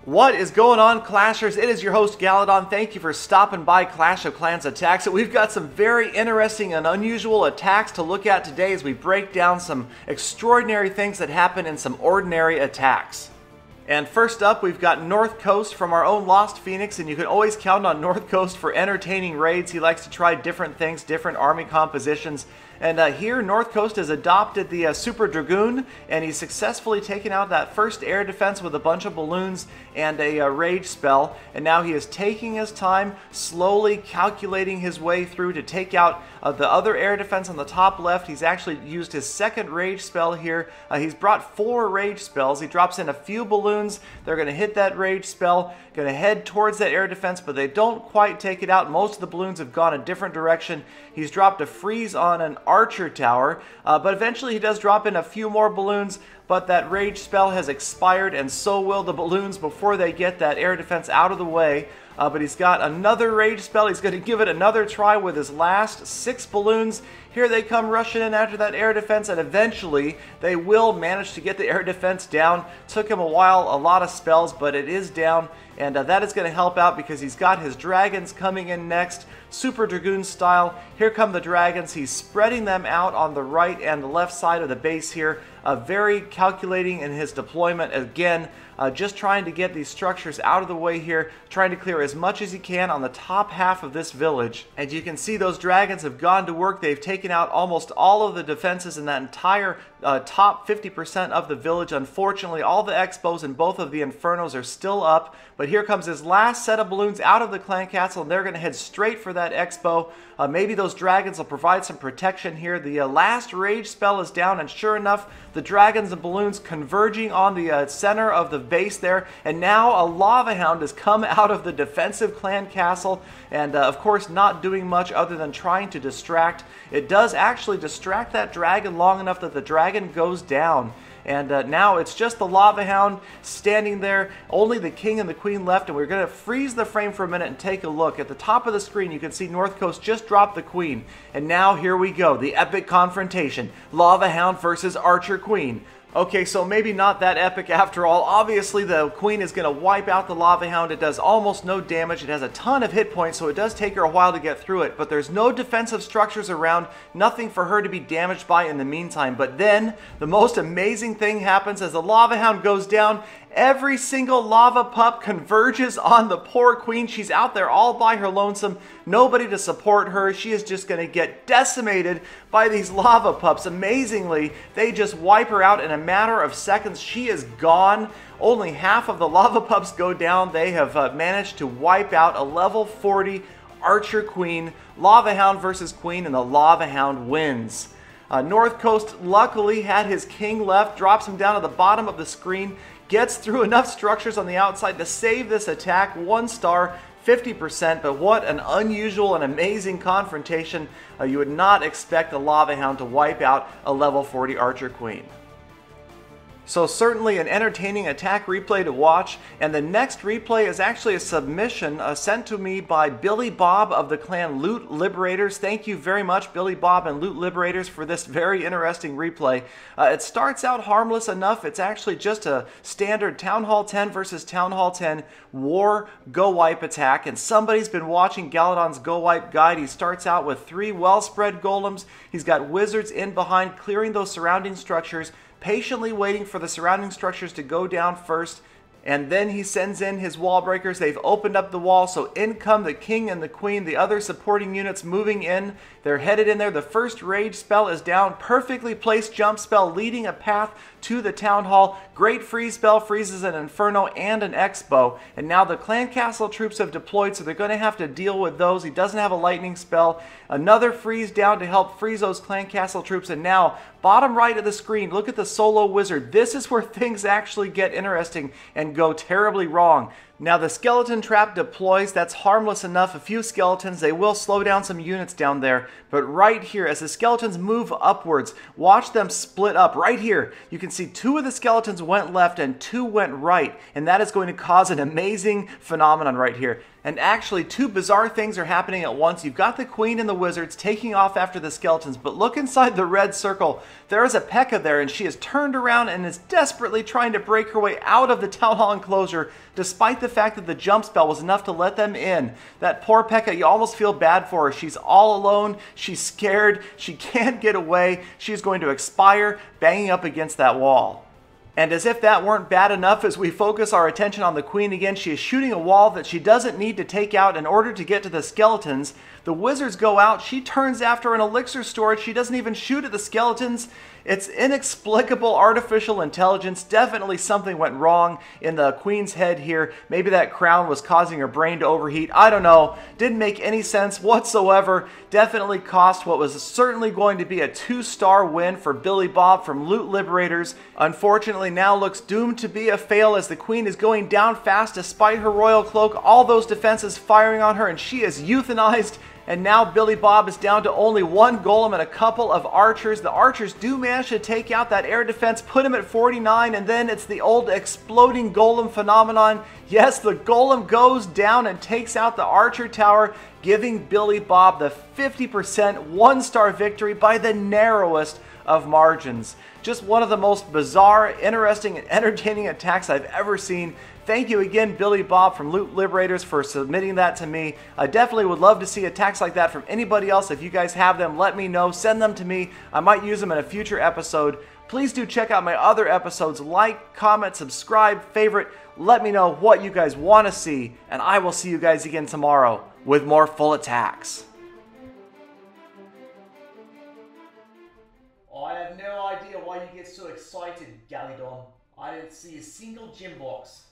What is going on, Clashers? It is your host, Galadon. Thank you for stopping by Clash of Clans Attacks. We've got some very interesting and unusual attacks to look at today as we break down some extraordinary things that happen in some ordinary attacks. And first up, we've got North Coast from our own Lost Phoenix, and you can always count on North Coast for entertaining raids. He likes to try different things, different army compositions. And here, North Coast has adopted the Super Dragoon, and he's successfully taken out that first air defense with a bunch of balloons and a rage spell. And now he is taking his time, slowly calculating his way through to take out the other air defense on the top left. He's actually used his second rage spell here. He's brought 4 rage spells. He drops in a few balloons. They're going to hit that rage spell, going to head towards that air defense, but they don't quite take it out. Most of the balloons have gone a different direction. He's dropped a freeze on an archer tower, but eventually he does drop in a few more balloons, but that rage spell has expired, and so will the balloons before they get that air defense out of the way. But he's got another rage spell. He's going to give it another try with his last 6 balloons. Here they come rushing in after that air defense, and eventually they will manage to get the air defense down. Took him a while, a lot of spells, but it is down, and that is going to help out because he's got his dragons coming in next, Super Dragoon style. Here come the dragons. He's spreading them out on the right and the left side of the base here. Very calculating in his deployment. Again, just trying to get these structures out of the way here, trying to clear as much as he can on the top half of this village. And you can see those dragons have gone to work. They've taken out almost all of the defenses in that entire top 50% of the village. Unfortunately, all the expos and both of the infernos are still up, but here comes his last set of balloons out of the clan castle, and they're going to head straight for that expo. Maybe those dragons will provide some protection here. The last rage spell is down, and sure enough, the dragons and balloons converging on the center of the base there, and now a lava hound has come out of the defensive clan castle, and of course not doing much other than trying to distract. It does actually distract that dragon long enough that the dragon goes down. And now it's just the lava hound standing there, only the king and the queen left, and we're going to freeze the frame for a minute and take a look. At the top of the screen, you can see North Coast just dropped the queen. And now here we go, the epic confrontation. Lava hound versus archer queen. Okay, so maybe not that epic after all. Obviously, the queen is going to wipe out the lava hound. It does almost no damage. It has a ton of hit points, so it does take her a while to get through it. But there's no defensive structures around, nothing for her to be damaged by in the meantime. But then, the most amazing thing happens as the lava hound goes down. Every single lava pup converges on the poor queen. She's out there all by her lonesome. Nobody to support her. She is just going to get decimated by these lava pups. Amazingly, they just wipe her out in a matter of seconds. She is gone. Only half of the lava pups go down. They have managed to wipe out a level 40 archer queen. Lava hound versus queen, and the lava hound wins. North Coast luckily had his king left, drops him down to the bottom of the screen, gets through enough structures on the outside to save this attack. 1 star, 50%, but what an unusual and amazing confrontation. You would not expect a lava hound to wipe out a level 40 archer queen. So certainly an entertaining attack replay to watch, and the next replay is actually a submission sent to me by Billy Bob of the clan Loot Liberators. Thank you very much, Billy Bob and Loot Liberators, for this very interesting replay. It starts out harmless enough. It's actually just a standard Town Hall 10 versus Town Hall 10 war GoWiPe attack, and somebody's been watching Galadon's GoWiPe guide. He starts out with 3 well-spread golems. He's got wizards in behind clearing those surrounding structures, patiently waiting for the surrounding structures to go down first, and then he sends in his wall breakers. They've opened up the wall, so in come the king and the queen, the other supporting units moving in. They're headed in there. The first rage spell is down. Perfectly placed jump spell leading a path to the town hall. Great freeze spell, freezes an inferno and an expo. And now the clan castle troops have deployed, so they're going to have to deal with those. He doesn't have a lightning spell. Another freeze down to help freeze those clan castle troops. And now, bottom right of the screen, look at the solo wizard. This is where things actually get interesting and go terribly wrong. Now the skeleton trap deploys, that's harmless enough, a few skeletons, they will slow down some units down there, but right here, as the skeletons move upwards, watch them split up. Right here, you can see 2 of the skeletons went left and 2 went right, and that is going to cause an amazing phenomenon right here. And actually, 2 bizarre things are happening at once. You've got the queen and the wizards taking off after the skeletons, but look inside the red circle. There is a P.E.K.K.A there, and she is turned around and is desperately trying to break her way out of the town hall enclosure, despite the fact that the jump spell was enough to let them in. That poor P.E.K.K.A, you almost feel bad for her. She's all alone, she's scared, she can't get away, she's going to expire banging up against that wall. And as if that weren't bad enough, as we focus our attention on the queen again, she is shooting a wall that she doesn't need to take out in order to get to the skeletons. The wizards go out, she turns after an elixir storage, she doesn't even shoot at the skeletons. It's inexplicable artificial intelligence. Definitely something went wrong in the queen's head here. Maybe that crown was causing her brain to overheat. I don't know. Didn't make any sense whatsoever. Definitely cost what was certainly going to be a 2-star win for Billy Bob from Loot Liberators. Unfortunately, now looks doomed to be a fail as the queen is going down fast despite her royal cloak. All those defenses firing on her, and she is euthanized. And now Billy Bob is down to only 1 golem and a couple of archers. The archers do manage to take out that air defense, put him at 49, and then it's the old exploding golem phenomenon. Yes, the golem goes down and takes out the archer tower, giving Billy Bob the 50% 1-star victory by the narrowest of margins. Just one of the most bizarre, interesting, and entertaining attacks I've ever seen. Thank you again, Billy Bob from Loot Liberators, for submitting that to me. I definitely would love to see attacks like that from anybody else. If you guys have them, let me know. Send them to me. I might use them in a future episode. Please do check out my other episodes. Like, comment, subscribe, favorite. Let me know what you guys want to see, and I will see you guys again tomorrow with more full attacks. I have no idea why you get so excited, Galadon. I didn't see a single gym box.